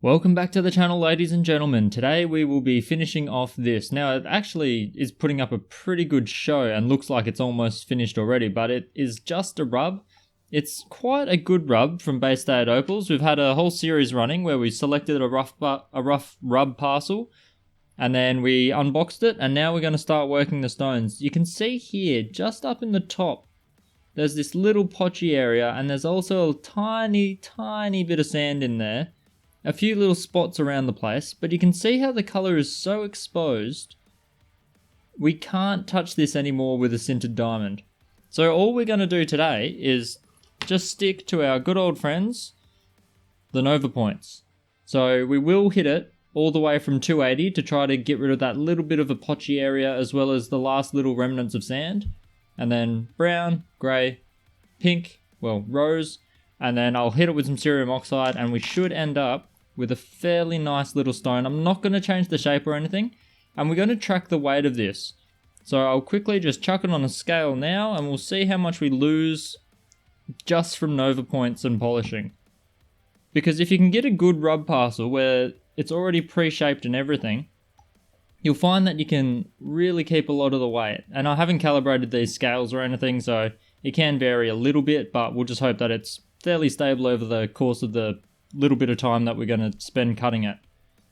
Welcome back to the channel, ladies and gentlemen. Today we will be finishing off this. Now it actually is putting up a pretty good show and looks like it's almost finished already, but it is just a rub. It's quite a good rub from Bay State Opals. We've had a whole series running where we selected a rough rub parcel and then we unboxed it, and now we're going to start working the stones. You can see here, just up in the top, there's this little potchy area, and there's also a tiny bit of sand in there. A few little spots around the place, but you can see how the colour is so exposed. We can't touch this anymore with a sintered diamond. So all we're going to do today is just stick to our good old friends, the Nova points. So we will hit it all the way from 280 to try to get rid of that little bit of a potchy area, as well as the last little remnants of sand. And then brown, grey, pink, well, rose, and then I'll hit it with some cerium oxide, and we should end up with a fairly nice little stone. I'm not going to change the shape or anything, and we're going to track the weight of this. So I'll quickly just chuck it on a scale now, and we'll see how much we lose just from Nova points and polishing. Because if you can get a good rub parcel where it's already pre-shaped and everything, you'll find that you can really keep a lot of the weight. And I haven't calibrated these scales or anything, so it can vary a little bit, but we'll just hope that it's fairly stable over the course of the little bit of time that we're going to spend cutting it.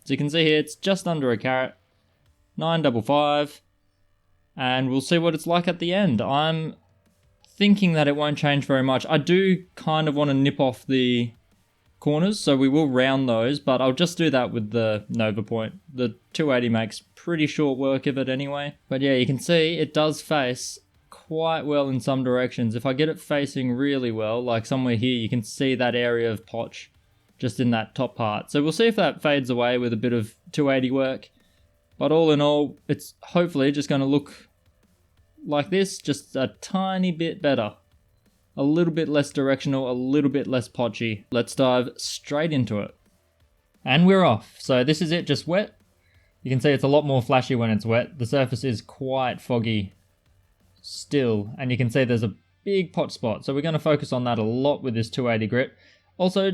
So you can see here, it's just under a carat, 955, and we'll see what it's like at the end. I'm thinking that it won't change very much. I do kind of want to nip off the corners, so we will round those, but I'll just do that with the Nova point. The 280 makes pretty short work of it anyway. But yeah, you can see it does face quite well in some directions. If I get it facing really well, like somewhere here, you can see that area of potch just in that top part. So we'll see if that fades away with a bit of 280 work. But all in all, it's hopefully just going to look like this, just a tiny bit better. A little bit less directional, a little bit less potchy. Let's dive straight into it. And we're off. So this is it, just wet. You can see it's a lot more flashy when it's wet. The surface is quite foggy still, and you can see there's a big pot spot. So we're going to focus on that a lot with this 280 grit. Also,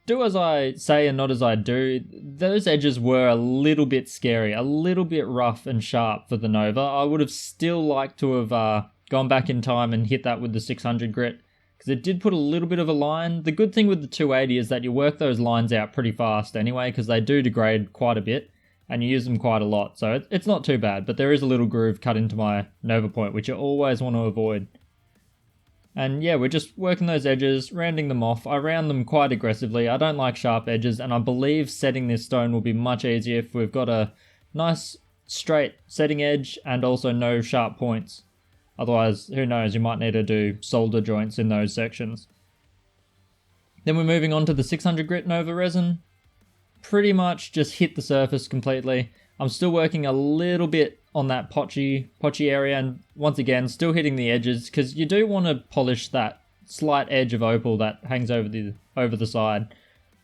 do as I say and not as I do. Those edges were a little bit scary, a little bit rough and sharp for the Nova. I would have still liked to have gone back in time and hit that with the 600 grit, because it did put a little bit of a line. The good thing with the 280 is that you work those lines out pretty fast anyway, because they do degrade quite a bit and you use them quite a lot. So it's not too bad, but there is a little groove cut into my Nova point, which you always want to avoid. And yeah, we're just working those edges, rounding them off. I round them quite aggressively. I don't like sharp edges, and I believe setting this stone will be much easier if we've got a nice straight setting edge and also no sharp points. Otherwise, who knows, you might need to do solder joints in those sections. Then we're moving on to the 600 grit Nova resin. Pretty much just hit the surface completely. I'm still working a little bit on that potchy area, and once again still hitting the edges, because you do want to polish that slight edge of opal that hangs over the side.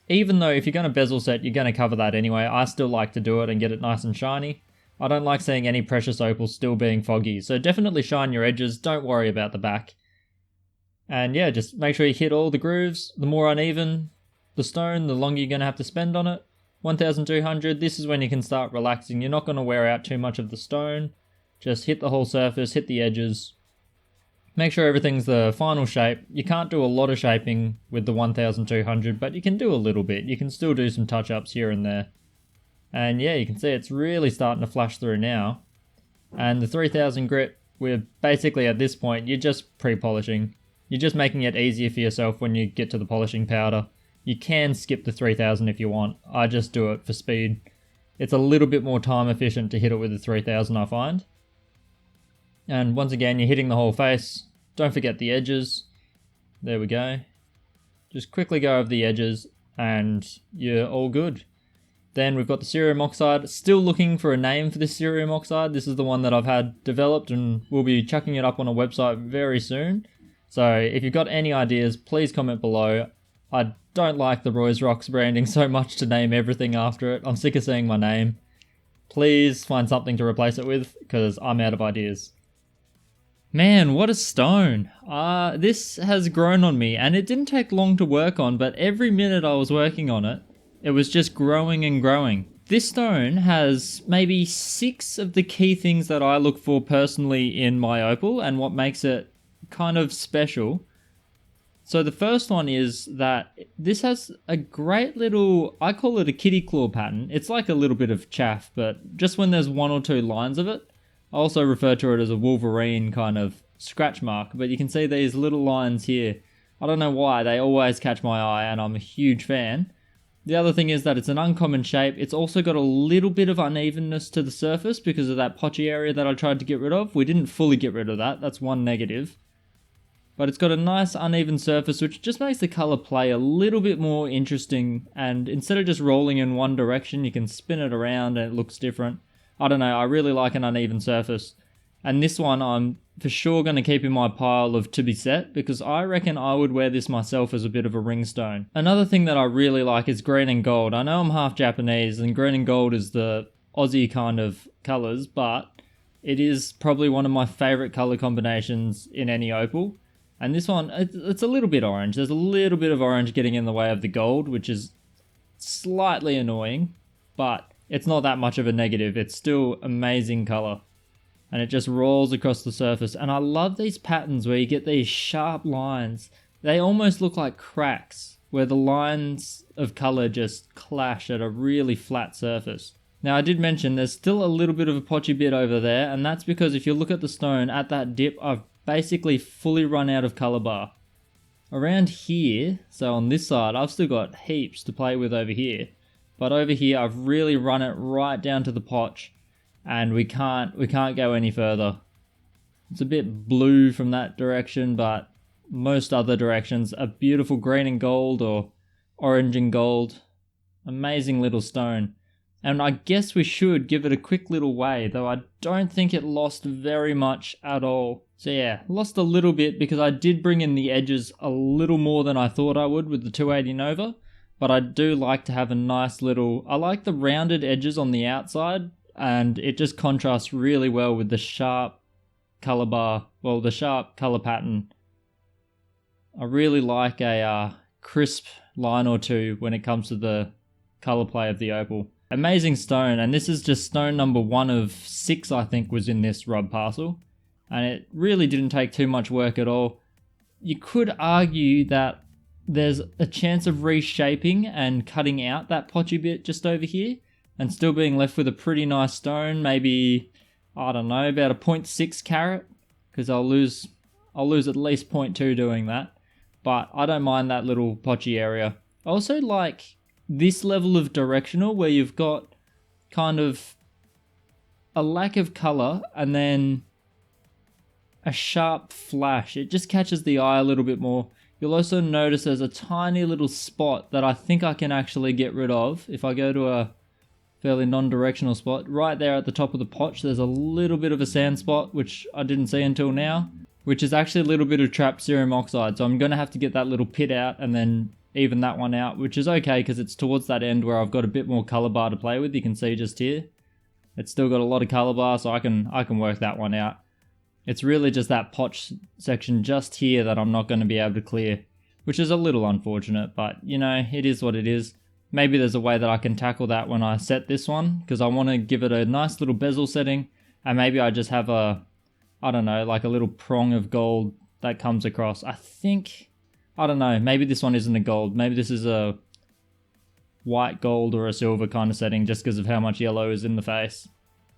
Even though if you're going to bezel set, you're going to cover that anyway, I still like to do it and get it nice and shiny. I don't like seeing any precious opal still being foggy, so definitely shine your edges, don't worry about the back. And yeah, just make sure you hit all the grooves. The more uneven the stone, the longer you're going to have to spend on it. 1200, this is when you can start relaxing. You're not going to wear out too much of the stone. Just hit the whole surface, hit the edges. Make sure everything's the final shape. You can't do a lot of shaping with the 1200, but you can do a little bit. You can still do some touch-ups here and there. And yeah, you can see it's really starting to flash through now. And the 3000 grit, we're basically at this point, you're just pre-polishing. You're just making it easier for yourself when you get to the polishing powder. You can skip the 3000 if you want. I just do it for speed. It's a little bit more time efficient to hit it with the 3000, I find. And once again, you're hitting the whole face. Don't forget the edges. There we go. Just quickly go over the edges and you're all good. Then we've got the cerium oxide. Still looking for a name for this cerium oxide. This is the one that I've had developed, and we'll be chucking it up on a website very soon. So if you've got any ideas, please comment below. I don't like the Roy's Rocks branding so much to name everything after it. I'm sick of seeing my name. Please find something to replace it with, because I'm out of ideas. Man, what a stone. This has grown on me, and it didn't take long to work on, but every minute I was working on it, It was just growing and growing. This stone has maybe 6 of the key things that I look for personally in my opal and what makes it kind of special. So the first one is that this has a great little, I call it a kitty claw pattern. It's like a little bit of chaff, but just when there's 1 or 2 lines of it. I also refer to it as a Wolverine kind of scratch mark, but you can see these little lines here. I don't know why, they always catch my eye and I'm a huge fan. The other thing is that it's an uncommon shape. It's also got a little bit of unevenness to the surface because of that potchy area that I tried to get rid of. We didn't fully get rid of that, that's one negative. But it's got a nice uneven surface which just makes the colour play a little bit more interesting, and instead of just rolling in one direction you can spin it around and it looks different. I don't know, I really like an uneven surface. And this one I'm for sure going to keep in my pile of to be set because I reckon I would wear this myself as a bit of a ring stone. Another thing that I really like is green and gold. I know I'm half Japanese and green and gold is the Aussie kind of colours, but it is probably one of my favourite colour combinations in any opal. And this one, it's a little bit orange. There's a little bit of orange getting in the way of the gold, which is slightly annoying, but it's not that much of a negative. It's still amazing colour. And it just rolls across the surface. And I love these patterns where you get these sharp lines. They almost look like cracks, where the lines of colour just clash at a really flat surface. Now I did mention there's still a little bit of a potchy bit over there, and that's because if you look at the stone at that dip, I've basically fully run out of colour bar. Around here, so on this side, I've still got heaps to play with over here. But over here, I've really run it right down to the potch, and we can't go any further. It's a bit blue from that direction, but most other directions are beautiful green and gold or orange and gold. Amazing little stone. And I guess we should give it a quick little weigh, though I don't think it lost very much at all. So yeah, lost a little bit because I did bring in the edges a little more than I thought I would with the 280 Nova. But I do like to have a nice little, I like the rounded edges on the outside, and it just contrasts really well with the sharp colour bar, well, the sharp colour pattern. I really like a crisp line or two when it comes to the colour play of the opal. Amazing stone, and this is just stone number 1 of 6 I think was in this rub parcel, and it really didn't take too much work at all. You could argue that there's a chance of reshaping and cutting out that potchy bit just over here and still being left with a pretty nice stone, maybe, I don't know, about a 0.6 carat, because I'll lose at least 0.2 doing that, but I don't mind that little potchy area. I also like this level of directional where you've got kind of a lack of colour and then a sharp flash. It just catches the eye a little bit more. You'll also notice there's a tiny little spot that I think I can actually get rid of. If I go to a fairly non-directional spot, right there at the top of the potch, there's a little bit of a sand spot, which I didn't see until now, which is actually a little bit of trapped cerium oxide. So I'm going to have to get that little pit out and then even that one out, which is okay because it's towards that end where I've got a bit more color bar to play with. You can see just here, it's still got a lot of color bar, so I can work that one out. It's really just that potch section just here that I'm not going to be able to clear, which is a little unfortunate, but you know, it is what it is. Maybe there's a way that I can tackle that when I set this one, because I want to give it a nice little bezel setting, and maybe I just have a, I don't know, like a little prong of gold that comes across. I don't know, maybe this one isn't a gold. Maybe this is a white gold or a silver kind of setting just because of how much yellow is in the face.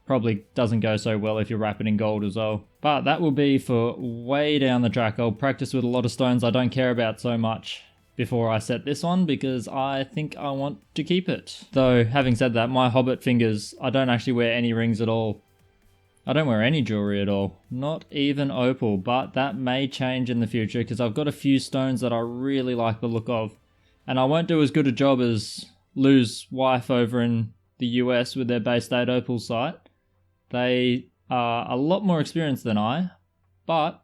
Probably doesn't go so well if you wrap it in gold as well. But that will be for way down the track. I'll practice with a lot of stones I don't care about so much before I set this one because I think I want to keep it. Though, having said that, my hobbit fingers, I don't actually wear any rings at all. I don't wear any jewelry at all, not even opal, but that may change in the future because I've got a few stones that I really like the look of. And I won't do as good a job as Lou's wife over in the US with their Bay State Opals site. They are a lot more experienced than I, but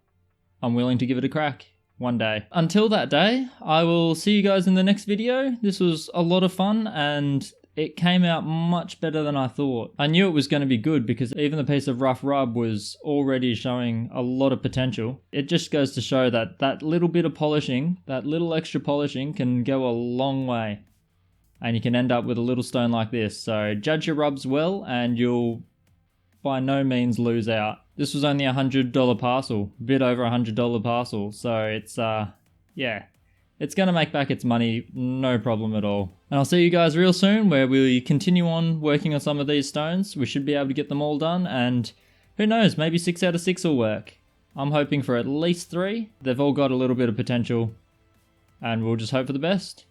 I'm willing to give it a crack one day. Until that day, I will see you guys in the next video. This was a lot of fun and it came out much better than I thought. I knew it was going to be good because even the piece of rough rub was already showing a lot of potential. It just goes to show that that little bit of polishing, that little extra polishing can go a long way. and you can end up with a little stone like this. So judge your rubs well and you'll by no means lose out. This was only $100 parcel, a bit over $100 parcel, so it's yeah, it's gonna make back its money, no problem at all. And I'll see you guys real soon where we continue on working on some of these stones. We should be able to get them all done, and who knows, maybe 6 out of 6 will work. I'm hoping for at least 3. They've all got a little bit of potential, and we'll just hope for the best.